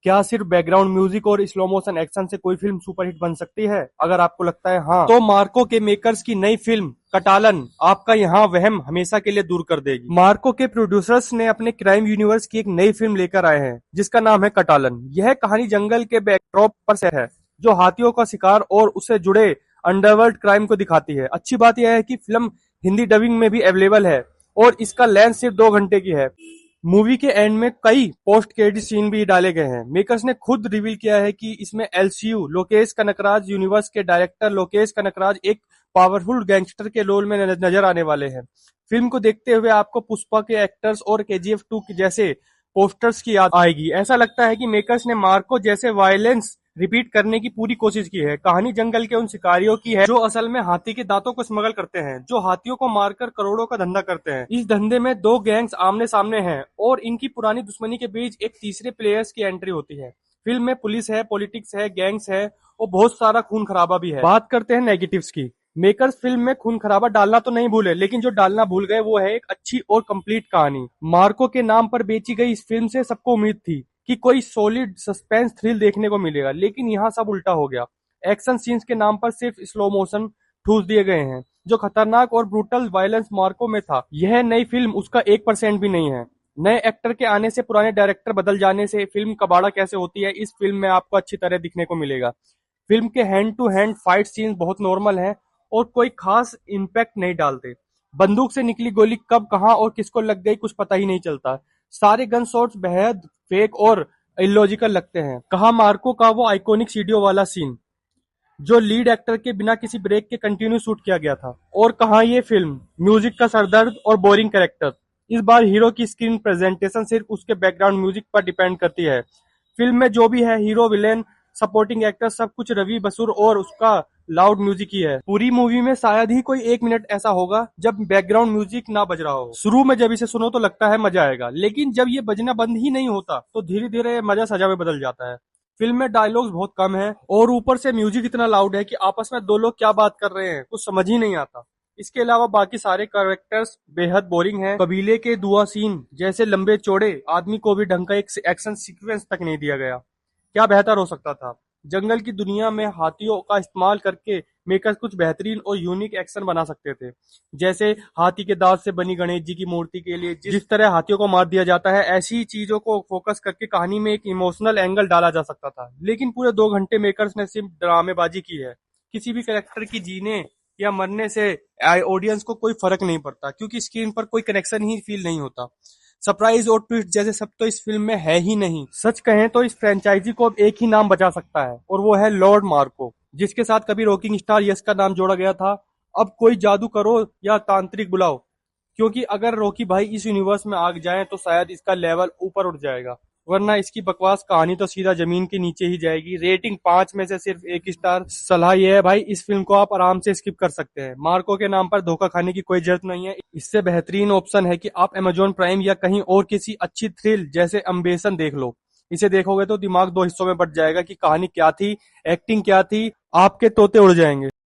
क्या सिर्फ background music और स्लो मोशन एक्शन से कोई फिल्म सुपरहिट बन सकती है? अगर आपको लगता है हाँ, तो मार्को के मेकर्स की नई फिल्म कटालन आपका यहाँ वहम हमेशा के लिए दूर कर देगी। मार्को के प्रोड्यूसर्स ने अपने क्राइम यूनिवर्स की एक नई फिल्म लेकर आए हैं जिसका नाम है कटालन। यह कहानी जंगल के बैकड्रॉप पर से है जो हाथियों का शिकार और उससे जुड़े अंडरवर्ल्ड क्राइम को दिखाती है। अच्छी बात यह है कि फिल्म हिंदी डबिंग में भी अवेलेबल है और इसका लेंथ सिर्फ 2 घंटे की है। मूवी के एंड में कई पोस्ट क्रेडिट सीन भी डाले गए हैं। मेकर्स ने खुद रिवील किया है कि इसमें एलसीयू लोकेश कनकराज यूनिवर्स के डायरेक्टर लोकेश कनकराज एक पावरफुल गैंगस्टर के रोल में नजर आने वाले हैं। फिल्म को देखते हुए आपको पुष्पा के एक्टर्स और केजीएफ 2 जैसे पोस्टर्स की याद आएगी। ऐसा लगता है कि मेकर्स ने मार्को जैसे वायलेंस रिपीट करने की पूरी कोशिश की है। कहानी जंगल के उन शिकारियों की है जो असल में हाथी के दांतों को स्मगल करते हैं, जो हाथियों को मारकर करोड़ों का धंधा करते हैं। इस धंधे में 2 गैंग्स आमने सामने हैं और इनकी पुरानी दुश्मनी के बीच एक तीसरे प्लेयर्स की एंट्री होती है। फिल्म में पुलिस है, पॉलिटिक्स है, गैंग्स है और बहुत सारा खून खराबा भी है। बात करते हैं नेगेटिव्स की। मेकर्स फिल्म में खून खराबा डालना तो नहीं भूले, लेकिन जो डालना भूल गए वो है एक अच्छी और कंप्लीट कहानी। मार्को के नाम पर बेची गई इस फिल्म से सबको उम्मीद थी कि कोई सॉलिड सस्पेंस थ्रिल देखने को मिलेगा, लेकिन यहाँ सब उल्टा हो गया। एक्शन सीन्स के नाम पर सिर्फ स्लो मोशन ठूस दिए गए हैं। जो खतरनाक और ब्रूटल वायलेंस मार्को में था, यह नई फिल्म उसका 1% भी नहीं है। नए एक्टर के आने से, पुराने डायरेक्टर बदल जाने से फिल्म कबाड़ा कैसे होती है, इस फिल्म में आपको अच्छी तरह दिखने को मिलेगा। फिल्म के hand to hand fight scenes बहुत नॉर्मल हैं और कोई खास इम्पैक्ट नहीं डालते। बंदूक से निकली गोली कब, कहां और किसको लग गई कुछ पता ही नहीं चलता। सारे गन शॉट्स बेहद फेक और इलॉजिकल लगते हैं। कहा मार्को का वो आइकॉनिक सीढ़ियों वाला सीन जो लीड एक्टर के बिना किसी ब्रेक के कंटिन्यू शूट किया गया था, और कहा ये फिल्म म्यूजिक का सरदर्द और बोरिंग कैरेक्टर। इस बार हीरो की स्क्रीन प्रेजेंटेशन सिर्फ उसके बैकग्राउंड म्यूजिक पर डिपेंड करती है। फिल्म में जो भी है, हीरो, विलेन, सपोर्टिंग एक्टर, सब कुछ रवि बसूर और उसका लाउड म्यूजिक ही है। पूरी मूवी में शायद ही कोई 1 मिनट ऐसा होगा जब बैकग्राउंड म्यूजिक ना बज रहा हो। शुरू में जब इसे सुनो तो लगता है मजा आएगा, लेकिन जब ये बजना बंद ही नहीं होता तो धीरे धीरे मजा सजा में बदल जाता है। फिल्म में डायलॉग्स बहुत कम है और ऊपर से म्यूजिक इतना लाउड है कि आपस में 2 लोग क्या बात कर रहे हैं कुछ समझ ही नहीं आता। इसके अलावा बाकी सारे कैरेक्टर्स बेहद बोरिंग हैं। कबीले के दुआ सीन जैसे लंबे चौड़े आदमी को भी ढंग का एक एक्शन सीक्वेंस तक नहीं दिया गया। क्या बेहतर हो सकता था? जंगल की दुनिया में हाथियों का इस्तेमाल करके मेकर्स कुछ बेहतरीन और यूनिक एक्शन बना सकते थे। जैसे हाथी के दांत से बनी गणेश जी की मूर्ति के लिए जिस तरह हाथियों को मार दिया जाता है, ऐसी चीजों को फोकस करके कहानी में एक इमोशनल एंगल डाला जा सकता था। लेकिन पूरे 2 घंटे मेकर्स ने सिर्फ ड्रामेबाजी की है। किसी भी कैरेक्टर की जीने या मरने से ऑडियंस को कोई फर्क नहीं पड़ता, क्योंकि स्क्रीन पर कोई कनेक्शन ही फील नहीं होता। सरप्राइज और ट्विस्ट जैसे सब तो इस फिल्म में है ही नहीं। सच कहें तो इस फ्रेंचाइजी को अब एक ही नाम बचा सकता है और वो है लॉर्ड मार्को, जिसके साथ कभी रॉकिंग स्टार यश का नाम जोड़ा गया था। अब कोई जादू करो या तांत्रिक बुलाओ, क्योंकि अगर रॉकी भाई इस यूनिवर्स में आ जाएं तो शायद इसका लेवल ऊपर उठ जाएगा, वरना इसकी बकवास कहानी तो सीधा जमीन के नीचे ही जाएगी। रेटिंग 5 में से सिर्फ 1 स्टार। सलाह यह है भाई, इस फिल्म को आप आराम से स्किप कर सकते हैं। मार्को के नाम पर धोखा खाने की कोई जरूरत नहीं है। इससे बेहतरीन ऑप्शन है कि आप अमेजोन प्राइम या कहीं और किसी अच्छी थ्रिल जैसे अम्बेसन देख लो। इसे देखोगे तो दिमाग 2 हिस्सों में बट जाएगा कि कहानी क्या थी, एक्टिंग क्या थी, आपके तोते उड़ जाएंगे।